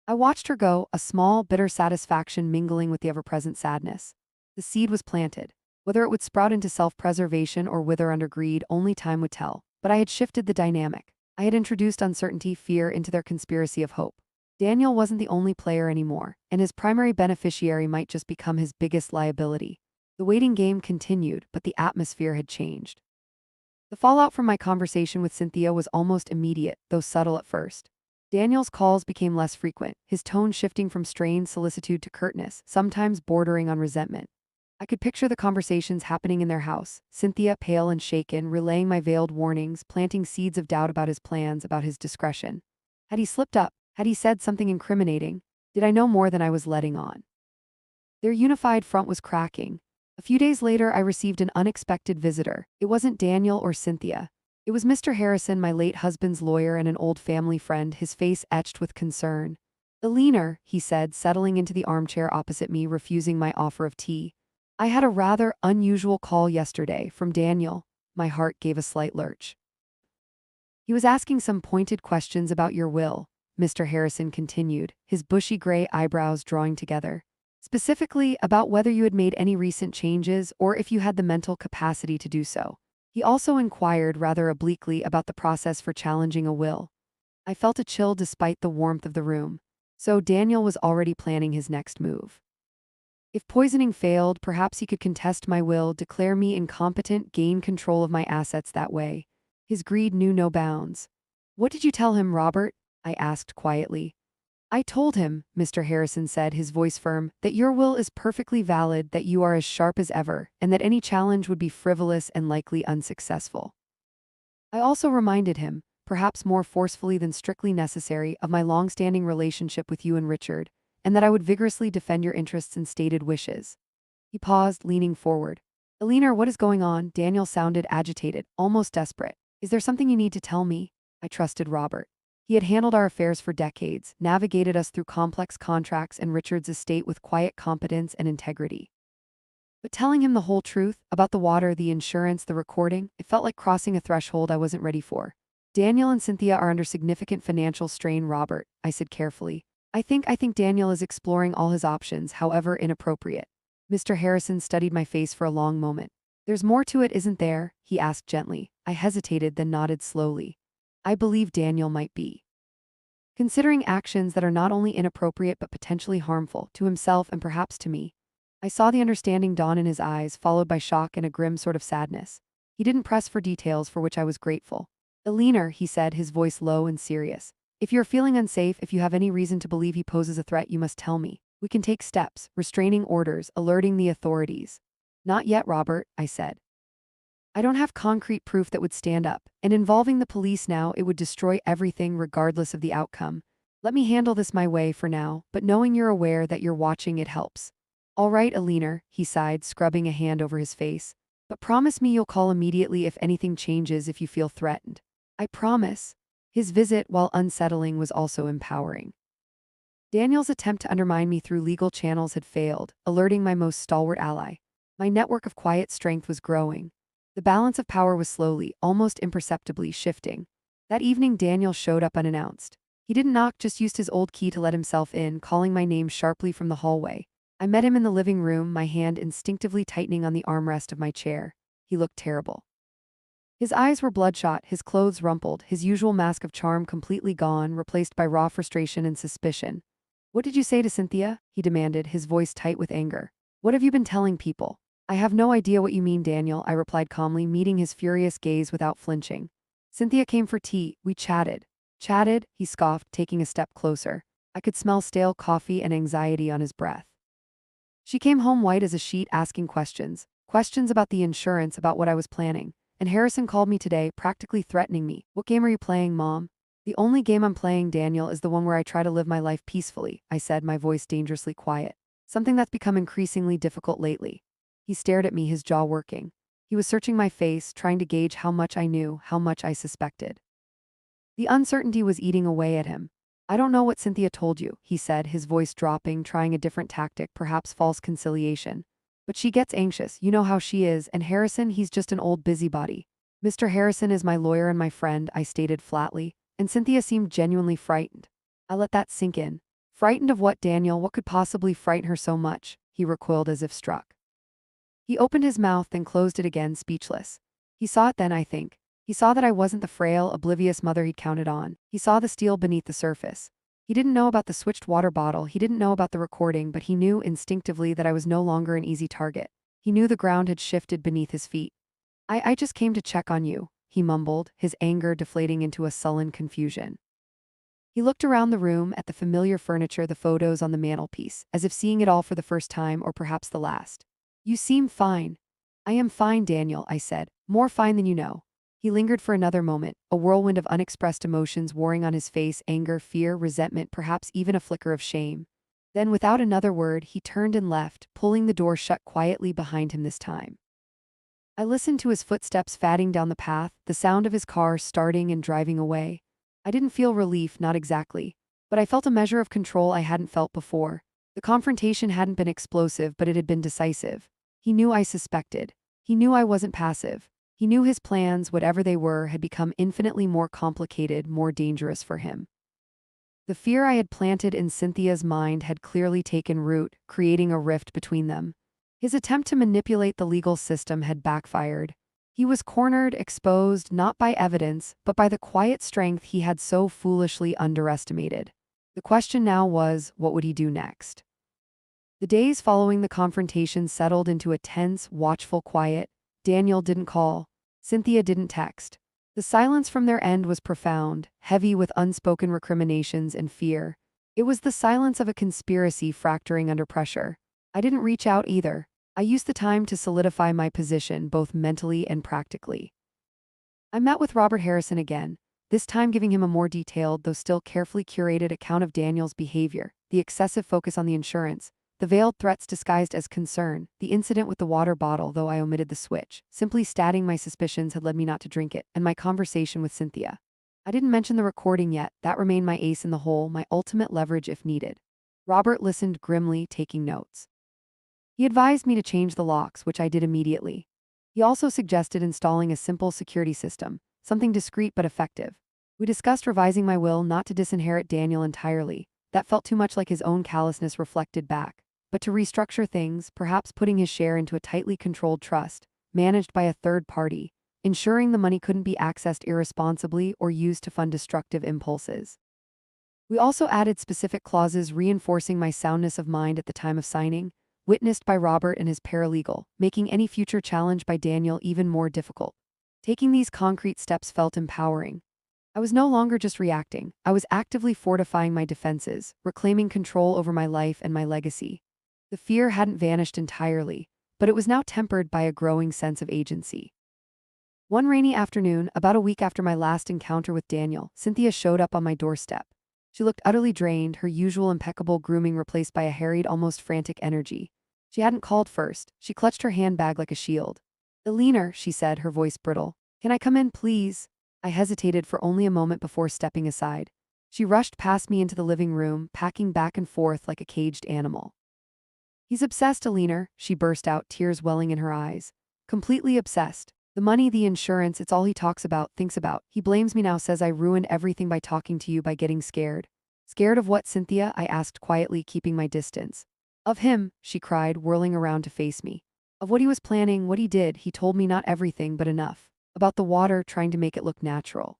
I watched her go, a small, bitter satisfaction mingling with the ever-present sadness. The seed was planted. Whether it would sprout into self-preservation or wither under greed, only time would tell. But I had shifted the dynamic. I had introduced uncertainty, fear into their conspiracy of hope. Daniel wasn't the only player anymore, and his primary beneficiary might just become his biggest liability. The waiting game continued, but the atmosphere had changed. The fallout from my conversation with Cynthia was almost immediate, though subtle at first. Daniel's calls became less frequent, his tone shifting from strained solicitude to curtness, sometimes bordering on resentment. I could picture the conversations happening in their house, Cynthia, pale and shaken, relaying my veiled warnings, planting seeds of doubt about his plans, about his discretion. Had he slipped up? Had he said something incriminating? Did I know more than I was letting on? Their unified front was cracking. A few days later, I received an unexpected visitor. It wasn't Daniel or Cynthia. It was Mr. Harrison, my late husband's lawyer and an old family friend, his face etched with concern. Alina, he said, settling into the armchair opposite me, refusing my offer of tea. I had a rather unusual call yesterday from Daniel. My heart gave a slight lurch. He was asking some pointed questions about your will, Mr. Harrison continued, his bushy gray eyebrows drawing together. Specifically about whether you had made any recent changes or if you had the mental capacity to do so. He also inquired rather obliquely about the process for challenging a will. I felt a chill despite the warmth of the room. So Daniel was already planning his next move. If poisoning failed, perhaps he could contest my will, declare me incompetent, gain control of my assets that way. His greed knew no bounds. What did you tell him, Robert? I asked quietly. I told him, Mr. Harrison said, his voice firm, that your will is perfectly valid, that you are as sharp as ever, and that any challenge would be frivolous and likely unsuccessful. I also reminded him, perhaps more forcefully than strictly necessary, of my long-standing relationship with you and Richard, and that I would vigorously defend your interests and stated wishes. He paused, leaning forward. Eleanor, what is going on? Daniel sounded agitated, almost desperate. Is there something you need to tell me? I trusted Robert. He had handled our affairs for decades, navigated us through complex contracts and Richard's estate with quiet competence and integrity. But telling him the whole truth about the water, the insurance, the recording, it felt like crossing a threshold I wasn't ready for. Daniel and Cynthia are under significant financial strain, Robert, I said carefully. I think Daniel is exploring all his options, however inappropriate. Mr. Harrison studied my face for a long moment. There's more to it, isn't there? He asked gently. I hesitated, then nodded slowly. I believe Daniel might be considering actions that are not only inappropriate but potentially harmful to himself and perhaps to me. I saw the understanding dawn in his eyes, followed by shock and a grim sort of sadness. He didn't press for details, for which I was grateful. Eleanor, he said, his voice low and serious. If you're feeling unsafe, if you have any reason to believe he poses a threat, you must tell me. We can take steps, restraining orders, alerting the authorities. Not yet, Robert, I said. I don't have concrete proof that would stand up, and involving the police now, it would destroy everything regardless of the outcome. Let me handle this my way for now, but knowing you're aware that you're watching, it helps. All right, Eleanor, he sighed, scrubbing a hand over his face. But promise me you'll call immediately if anything changes, if you feel threatened. I promise. His visit, while unsettling, was also empowering. Daniel's attempt to undermine me through legal channels had failed, alerting my most stalwart ally. My network of quiet strength was growing. The balance of power was slowly, almost imperceptibly, shifting. That evening, Daniel showed up unannounced. He didn't knock, just used his old key to let himself in, calling my name sharply from the hallway. I met him in the living room, my hand instinctively tightening on the armrest of my chair. He looked terrible. His eyes were bloodshot, his clothes rumpled, his usual mask of charm completely gone, replaced by raw frustration and suspicion. What did you say to Cynthia? He demanded, his voice tight with anger. What have you been telling people? I have no idea what you mean, Daniel, I replied calmly, meeting his furious gaze without flinching. Cynthia came for tea. We chatted. Chatted? He scoffed, taking a step closer. I could smell stale coffee and anxiety on his breath. She came home white as a sheet, asking questions. Questions about the insurance, about what I was planning. And Harrison called me today, practically threatening me. What game are you playing, Mom? The only game I'm playing, Daniel, is the one where I try to live my life peacefully, I said, my voice dangerously quiet. Something that's become increasingly difficult lately. He stared at me, his jaw working. He was searching my face, trying to gauge how much I knew, how much I suspected. The uncertainty was eating away at him. I don't know what Cynthia told you, he said, his voice dropping, trying a different tactic, perhaps false conciliation. But she gets anxious, you know how she is, and Harrison, he's just an old busybody. Mr. Harrison is my lawyer and my friend, I stated flatly, and Cynthia seemed genuinely frightened. I let that sink in. Frightened of what, Daniel? What could possibly frighten her so much? He recoiled as if struck. He opened his mouth, then closed it again, speechless. He saw it then, I think. He saw that I wasn't the frail, oblivious mother he'd counted on. He saw the steel beneath the surface. He didn't know about the switched water bottle, he didn't know about the recording, but he knew instinctively that I was no longer an easy target. He knew the ground had shifted beneath his feet. I just came to check on you, he mumbled, his anger deflating into a sullen confusion. He looked around the room at the familiar furniture, the photos on the mantelpiece, as if seeing it all for the first time or perhaps the last. You seem fine. I am fine, Daniel, I said, more fine than you know. He lingered for another moment, a whirlwind of unexpressed emotions warring on his face, anger, fear, resentment, perhaps even a flicker of shame. Then, without another word, he turned and left, pulling the door shut quietly behind him this time. I listened to his footsteps fading down the path, the sound of his car starting and driving away. I didn't feel relief, not exactly, but I felt a measure of control I hadn't felt before. The confrontation hadn't been explosive, but it had been decisive. He knew I suspected. He knew I wasn't passive. He knew his plans, whatever they were, had become infinitely more complicated, more dangerous for him. The fear I had planted in Cynthia's mind had clearly taken root, creating a rift between them. His attempt to manipulate the legal system had backfired. He was cornered, exposed, not by evidence, but by the quiet strength he had so foolishly underestimated. The question now was, what would he do next? The days following the confrontation settled into a tense, watchful quiet. Daniel didn't call. Cynthia didn't text. The silence from their end was profound, heavy with unspoken recriminations and fear. It was the silence of a conspiracy fracturing under pressure. I didn't reach out either. I used the time to solidify my position both mentally and practically. I met with Robert Harrison again, this time giving him a more detailed, though still carefully curated account of Daniel's behavior, the excessive focus on the insurance, the veiled threats disguised as concern, the incident with the water bottle, though I omitted the switch, simply stating my suspicions had led me not to drink it, and my conversation with Cynthia. I didn't mention the recording yet, that remained my ace in the hole, my ultimate leverage if needed. Robert listened grimly, taking notes. He advised me to change the locks, which I did immediately. He also suggested installing a simple security system, something discreet but effective. We discussed revising my will not to disinherit Daniel entirely. That felt too much like his own callousness reflected back. But to restructure things, perhaps putting his share into a tightly controlled trust, managed by a third party, ensuring the money couldn't be accessed irresponsibly or used to fund destructive impulses. We also added specific clauses reinforcing my soundness of mind at the time of signing, witnessed by Robert and his paralegal, making any future challenge by Daniel even more difficult. Taking these concrete steps felt empowering. I was no longer just reacting, I was actively fortifying my defenses, reclaiming control over my life and my legacy. The fear hadn't vanished entirely, but it was now tempered by a growing sense of agency. One rainy afternoon, about a week after my last encounter with Daniel, Cynthia showed up on my doorstep. She looked utterly drained, her usual impeccable grooming replaced by a harried, almost frantic energy. She hadn't called first. She clutched her handbag like a shield. "Eleanor," she said, her voice brittle. "Can I come in, please?" I hesitated for only a moment before stepping aside. She rushed past me into the living room, packing back and forth like a caged animal. "He's obsessed, Eleanor," she burst out, tears welling in her eyes. "Completely obsessed. The money, the insurance, it's all he talks about, thinks about. He blames me now, says I ruined everything by talking to you, by getting scared." "Scared of what, Cynthia?" I asked quietly, keeping my distance. "Of him," she cried, whirling around to face me. "Of what he was planning, what he did. He told me not everything, but enough. About the water, trying to make it look natural."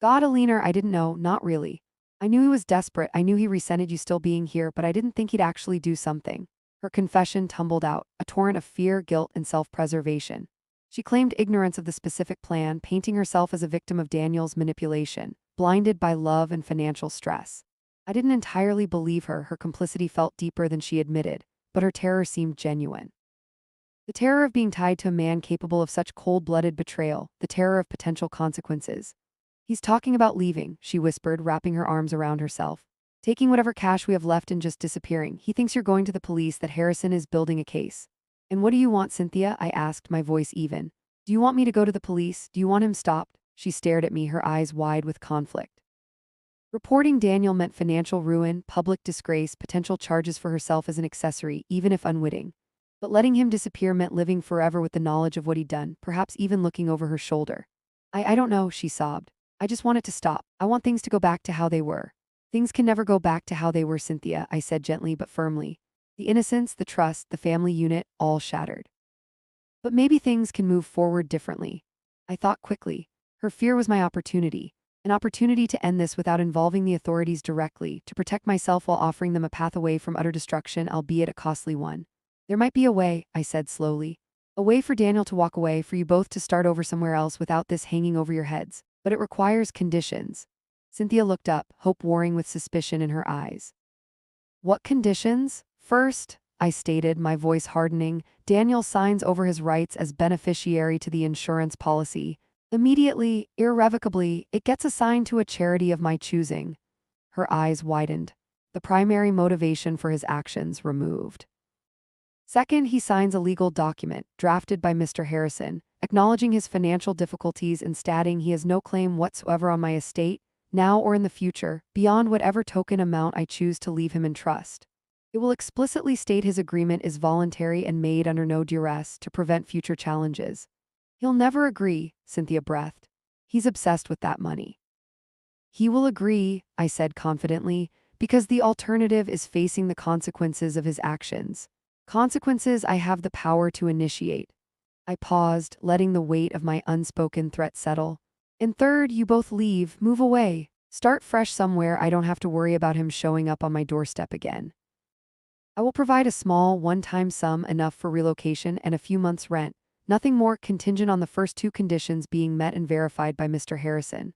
"God, Eleanor, I didn't know, not really. I knew he was desperate, I knew he resented you still being here, but I didn't think he'd actually do something." Her confession tumbled out, a torrent of fear, guilt, and self-preservation. She claimed ignorance of the specific plan, painting herself as a victim of Daniel's manipulation, blinded by love and financial stress. I didn't entirely believe her, her complicity felt deeper than she admitted, but her terror seemed genuine. The terror of being tied to a man capable of such cold-blooded betrayal, the terror of potential consequences. "He's talking about leaving," she whispered, wrapping her arms around herself. "Taking whatever cash we have left and just disappearing. He thinks you're going to the police, that Harrison is building a case." "And what do you want, Cynthia?" I asked, my voice even. "Do you want me to go to the police? Do you want him stopped?" She stared at me, her eyes wide with conflict. Reporting Daniel meant financial ruin, public disgrace, potential charges for herself as an accessory, even if unwitting. But letting him disappear meant living forever with the knowledge of what he'd done, perhaps even looking over her shoulder. I don't know," she sobbed. "I just want it to stop. I want things to go back to how they were." "Things can never go back to how they were, Cynthia," I said gently but firmly. "The innocence, the trust, the family unit, all shattered. But maybe things can move forward differently." I thought quickly. Her fear was my opportunity. An opportunity to end this without involving the authorities directly, to protect myself while offering them a path away from utter destruction, albeit a costly one. "There might be a way," I said slowly. "A way for Daniel to walk away, for you both to start over somewhere else without this hanging over your heads. But it requires conditions." Cynthia looked up, hope warring with suspicion in her eyes. "What conditions?" "First," I stated, my voice hardening, "Daniel signs over his rights as beneficiary to the insurance policy. Immediately, irrevocably, it gets assigned to a charity of my choosing." Her eyes widened. The primary motivation for his actions removed. "Second, he signs a legal document, drafted by Mr. Harrison, acknowledging his financial difficulties and stating he has no claim whatsoever on my estate, now or in the future, beyond whatever token amount I choose to leave him in trust. It will explicitly state his agreement is voluntary and made under no duress to prevent future challenges." "He'll never agree," Cynthia breathed. "He's obsessed with that money." "He will agree," I said confidently, "because the alternative is facing the consequences of his actions. Consequences I have the power to initiate." I paused, letting the weight of my unspoken threat settle. "And third, you both leave, move away. Start fresh somewhere I don't have to worry about him showing up on my doorstep again. I will provide a small, one-time sum enough for relocation and a few months' rent, nothing more, contingent on the first two conditions being met and verified by Mr. Harrison."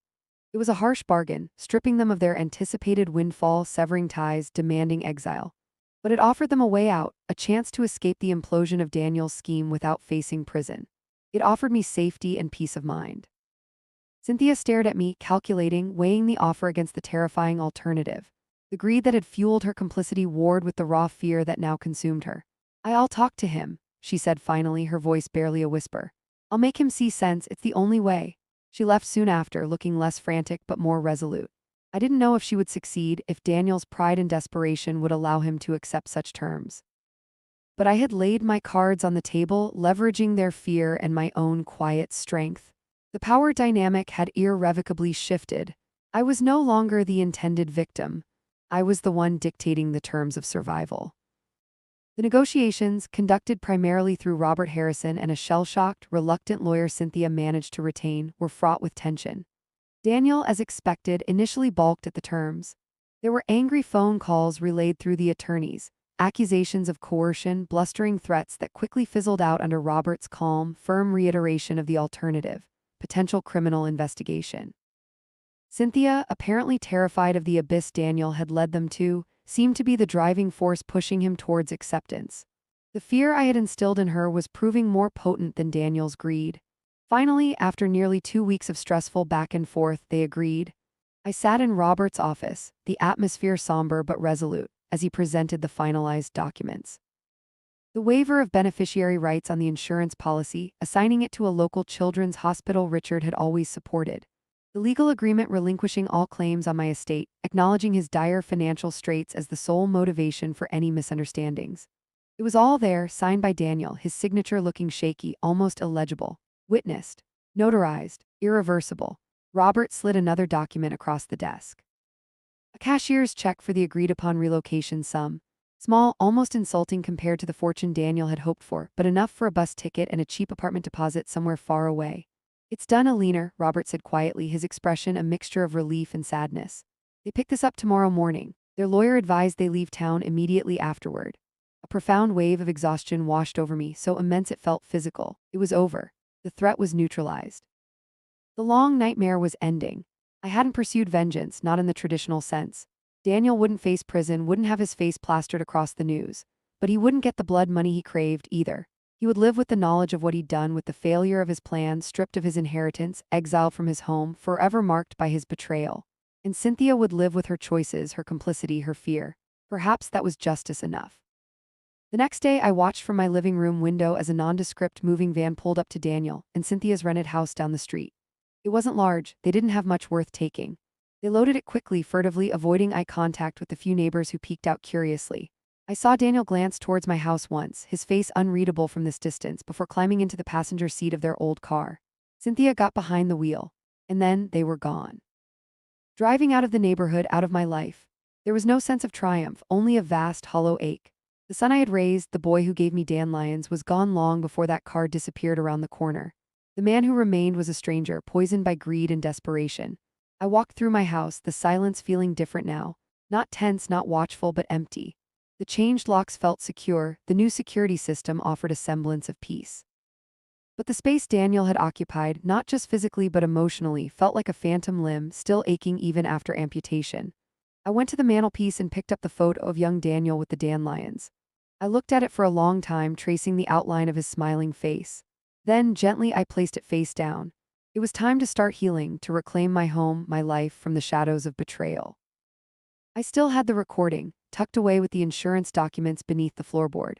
It was a harsh bargain, stripping them of their anticipated windfall, severing ties, demanding exile. But it offered them a way out, a chance to escape the implosion of Daniel's scheme without facing prison. It offered me safety and peace of mind. Cynthia stared at me, calculating, weighing the offer against the terrifying alternative. The greed that had fueled her complicity warred with the raw fear that now consumed her. "I'll talk to him," she said finally, her voice barely a whisper. "I'll make him see sense, it's the only way." She left soon after, looking less frantic but more resolute. I didn't know if she would succeed, if Daniel's pride and desperation would allow him to accept such terms. But I had laid my cards on the table, leveraging their fear and my own quiet strength. The power dynamic had irrevocably shifted. I was no longer the intended victim. I was the one dictating the terms of survival. The negotiations, conducted primarily through Robert Harrison and a shell-shocked, reluctant lawyer Cynthia managed to retain, were fraught with tension. Daniel, as expected, initially balked at the terms. There were angry phone calls relayed through the attorneys, accusations of coercion, blustering threats that quickly fizzled out under Robert's calm, firm reiteration of the alternative: potential criminal investigation. Cynthia, apparently terrified of the abyss Daniel had led them to, seemed to be the driving force pushing him towards acceptance. The fear I had instilled in her was proving more potent than Daniel's greed. Finally, after nearly 2 weeks of stressful back and forth, they agreed. I sat in Robert's office, the atmosphere somber but resolute, as he presented the finalized documents. The waiver of beneficiary rights on the insurance policy, assigning it to a local children's hospital Richard had always supported. The legal agreement relinquishing all claims on my estate, acknowledging his dire financial straits as the sole motivation for any misunderstandings. It was all there, signed by Daniel, his signature looking shaky, almost illegible. Witnessed. Notarized. Irreversible. Robert slid another document across the desk. A cashier's check for the agreed-upon relocation sum. Small, almost insulting compared to the fortune Daniel had hoped for, but enough for a bus ticket and a cheap apartment deposit somewhere far away. "It's done, Alina," Robert said quietly, his expression a mixture of relief and sadness. "They pick this up tomorrow morning. Their lawyer advised they leave town immediately afterward." A profound wave of exhaustion washed over me, so immense it felt physical. It was over. The threat was neutralized. The long nightmare was ending. I hadn't pursued vengeance, not in the traditional sense. Daniel wouldn't face prison, wouldn't have his face plastered across the news. But he wouldn't get the blood money he craved either. He would live with the knowledge of what he'd done, with the failure of his plan, stripped of his inheritance, exiled from his home, forever marked by his betrayal. And Cynthia would live with her choices, her complicity, her fear. Perhaps that was justice enough. The next day, I watched from my living room window as a nondescript moving van pulled up to Daniel and Cynthia's rented house down the street. It wasn't large, they didn't have much worth taking. They loaded it quickly, furtively, avoiding eye contact with the few neighbors who peeked out curiously. I saw Daniel glance towards my house once, his face unreadable from this distance, before climbing into the passenger seat of their old car. Cynthia got behind the wheel. And then they were gone. Driving out of the neighborhood, out of my life. There was no sense of triumph, only a vast, hollow ache. The son I had raised, the boy who gave me dandelions, was gone long before that car disappeared around the corner. The man who remained was a stranger, poisoned by greed and desperation. I walked through my house, the silence feeling different now. Not tense, not watchful, but empty. The changed locks felt secure, the new security system offered a semblance of peace. But the space Daniel had occupied, not just physically but emotionally, felt like a phantom limb, still aching even after amputation. I went to the mantelpiece and picked up the photo of young Daniel with the dandelions. I looked at it for a long time, tracing the outline of his smiling face. Then, gently, I placed it face down. It was time to start healing, to reclaim my home, my life, from the shadows of betrayal. I still had the recording, tucked away with the insurance documents beneath the floorboard.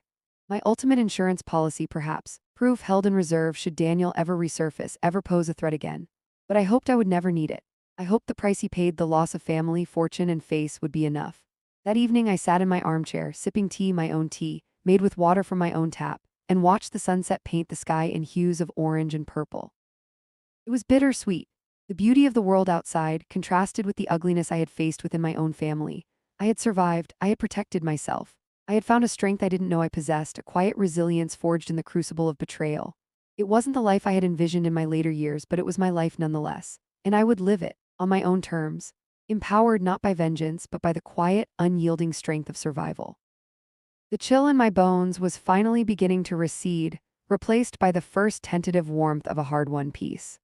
My ultimate insurance policy, perhaps, proof held in reserve should Daniel ever resurface, ever pose a threat again. But I hoped I would never need it. I hoped the price he paid, the loss of family, fortune, and face, would be enough. That evening I sat in my armchair, sipping tea, my own tea, made with water from my own tap, and watched the sunset paint the sky in hues of orange and purple. It was bittersweet. The beauty of the world outside contrasted with the ugliness I had faced within my own family. I had survived, I had protected myself. I had found a strength I didn't know I possessed, a quiet resilience forged in the crucible of betrayal. It wasn't the life I had envisioned in my later years, but it was my life nonetheless. And I would live it, on my own terms, empowered not by vengeance, but by the quiet, unyielding strength of survival. The chill in my bones was finally beginning to recede, replaced by the first tentative warmth of a hard-won peace.